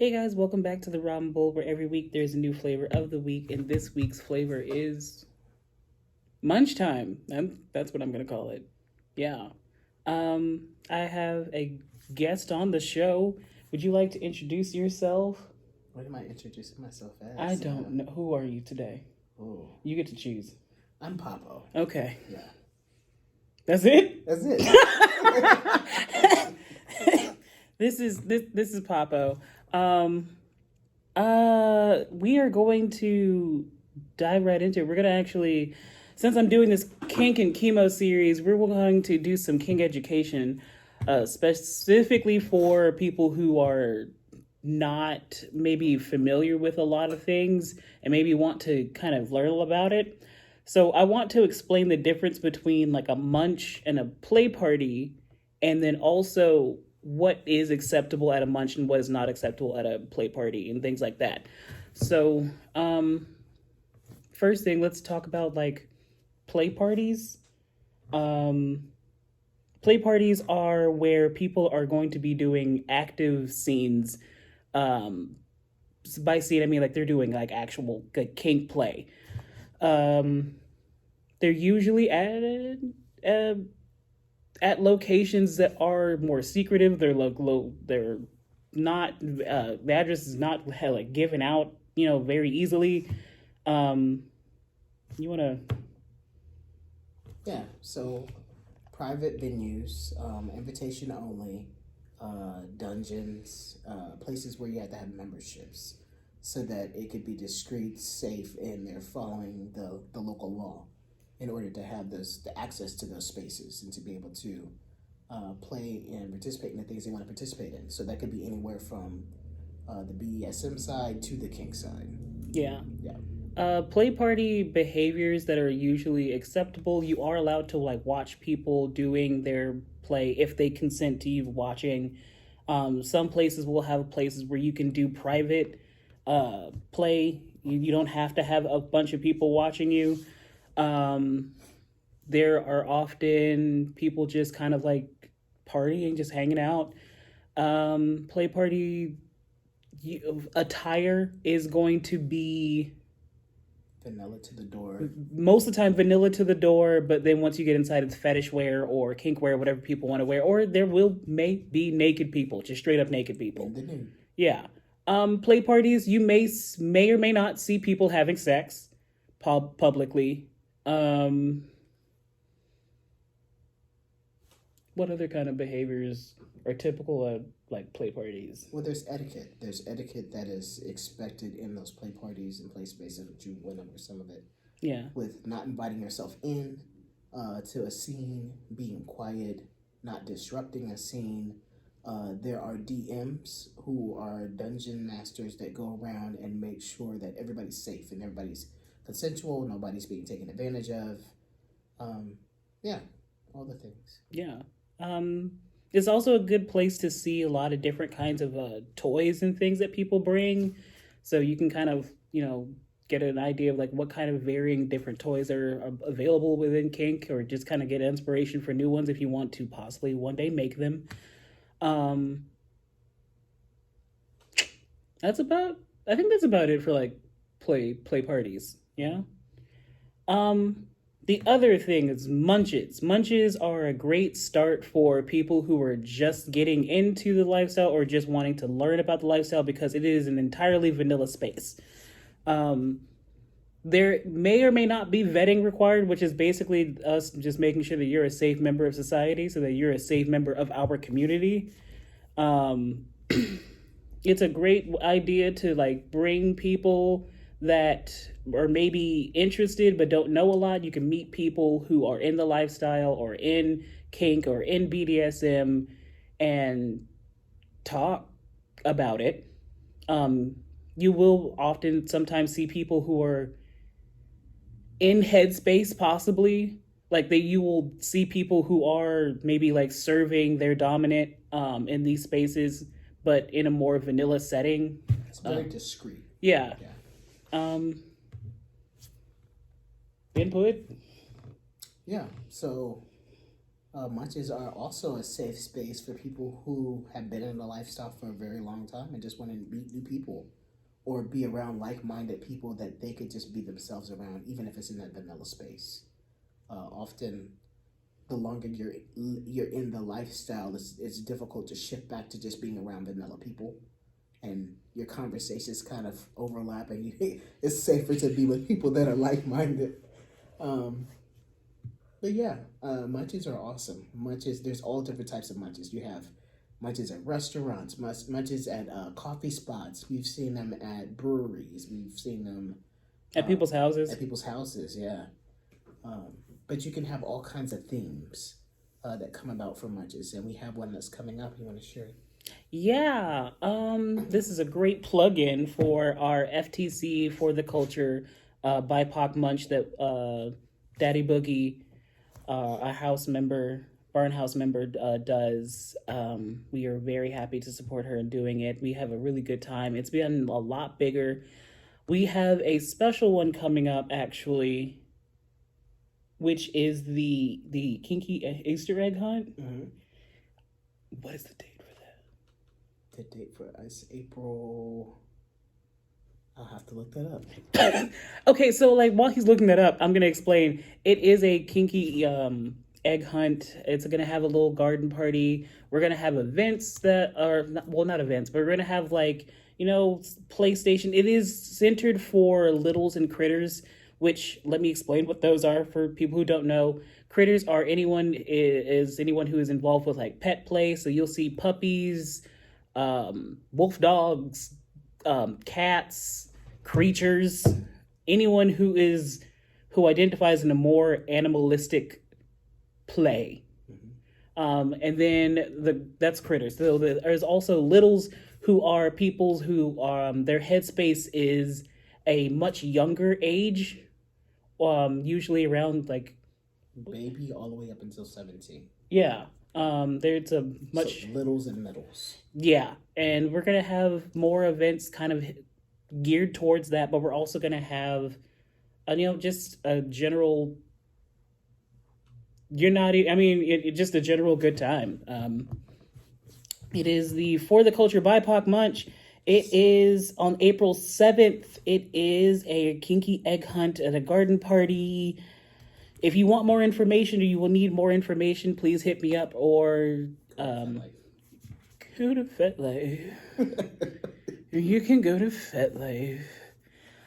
Hey guys, welcome back to the Ramen Bowl, where every week there's a new flavor of the week, and this week's flavor is Munch Time. That's what I'm gonna call it. Yeah. I have a guest on the show. Would you like to introduce yourself? What am I introducing myself as? I don't know. Who are you today? Oh, You get to choose. I'm Papo. Okay. Yeah. That's it? That's it. This is Papo. We are going to dive right into it. We're gonna actually, since I'm doing this kink and chemo series, we're going to do some kink education, specifically for people who are not maybe familiar with a lot of things and maybe want to kind of learn about it. So I want to explain the difference between like a munch and a play party, and then also what is acceptable at a munch and what is not acceptable at a play party and things like that. So, first thing, let's talk about like play parties. Play parties are where people are going to be doing active scenes. By scene, I mean like they're doing like actual like kink play. They're usually at locations that are more secretive. They're they're not the address is not like given out, very easily. You want to? Yeah. So, private venues, invitation only, dungeons, places where you have to have memberships, so that it could be discreet, safe, and they're following the local law, in order to have the access to those spaces and to be able to play and participate in the things they want to participate in. So that could be anywhere from the BDSM side to the kink side. Yeah. Yeah. Play party behaviors that are usually acceptable. You are allowed to like watch people doing their play if they consent to you watching. Some places will have places where you can do private play. You don't have to have a bunch of people watching you. There are often people just kind of like partying, just hanging out. Play party attire is going to be vanilla to the door. Most of the time vanilla to the door, but then once you get inside, it's fetish wear or kink wear, whatever people want to wear, or there may be naked people, just straight up naked people. In the nude. Yeah. Play parties, you may or may not see people having sex publicly. What other kind of behaviors are typical at like play parties? Well, there's etiquette. There's etiquette that is expected in those play parties and play spaces, which you went over some of it. Yeah. With not inviting yourself in to a scene, being quiet, not disrupting a scene. There are DMs who are dungeon masters that go around and make sure that everybody's safe and everybody's consensual, nobody's being taken advantage of. Yeah, all the things. Yeah. It's also a good place to see a lot of different kinds of toys and things that people bring. So you can kind of, get an idea of like what kind of varying different toys are available within kink, or just kind of get inspiration for new ones if you want to possibly one day make them. I think that's about it for like play parties. Yeah. The other thing is munches. Munches are a great start for people who are just getting into the lifestyle or just wanting to learn about the lifestyle, because it is an entirely vanilla space. There may or may not be vetting required, which is basically us just making sure that you're a safe member of society, so that you're a safe member of our community. It's a great idea to like bring people that are maybe interested but don't know a lot. You can meet people who are in the lifestyle or in kink or in BDSM and talk about it. You will often sometimes see people who are in headspace, possibly like you will see people who are maybe like serving their dominant in these spaces, but in a more vanilla setting. It's very discreet. Yeah. Input? Yeah, so Munches are also a safe space for people who have been in the lifestyle for a very long time and just want to meet new people or be around like-minded people that they could just be themselves around, even if it's in that vanilla space. Often, the longer you're in the lifestyle, it's difficult to shift back to just being around vanilla people, and your conversations kind of overlap, and it's safer to be with people that are like-minded. Um, but yeah, munches are awesome. Munches, there's all different types of munches. You have munches at restaurants, munches at coffee spots. We've seen them at breweries. We've seen them At people's houses. at people's houses. Yeah, but you can have all kinds of themes that come about from munches, and we have one that's coming up. You want to share it? Yeah, this is a great plug-in for our FTC for the culture BIPOC munch that Daddy Boogie, a house member, barn house member, does. We are very happy to support her in doing it. We have a really good time. It's been a lot bigger. We have a special one coming up, actually, which is the kinky Easter egg hunt. Mm-hmm. What is the date for that? The date for us, April. I'll have to look that up. Okay, so like while he's looking that up, I'm gonna explain. It is a kinky egg hunt. It's gonna have a little garden party. We're gonna have events that are not events, but we're gonna have like PlayStation. It is centered for littles and critters. Which let me explain what those are for people who don't know. Critters are anyone who is involved with like pet play. So you'll see puppies, wolf dogs, cats, creatures, anyone who identifies in a more animalistic play. Mm-hmm. And then that's critters. So there's also littles who are peoples who their headspace is a much younger age, usually around like baby all the way up until 17. Yeah. There's a much littles and middles. Yeah, and we're gonna have more events kind of geared towards that, but we're also gonna have, just a general. Just a general good time. It is the For the Culture BIPOC Munch. It is on April 7th. It is a kinky egg hunt at a garden party. If you want more information or you will need more information, please hit me up or go to FetLife. You can go to FetLife.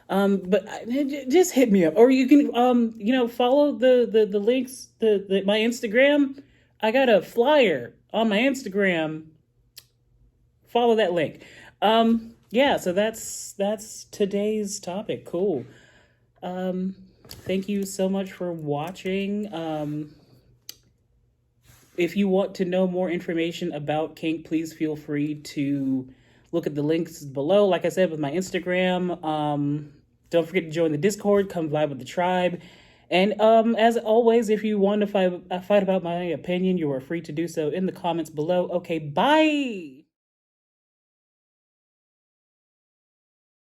But just hit me up, or you can follow the links, my Instagram. I got a flyer on my Instagram. Follow that link. Yeah, so that's today's topic. Cool. Thank you so much for watching. If you want to know more information about kink, please feel free to look at the links below. Like I said, with my Instagram, don't forget to join the Discord, come vibe with the tribe. And as always, if you want to fight about my opinion, you are free to do so in the comments below. Okay, bye!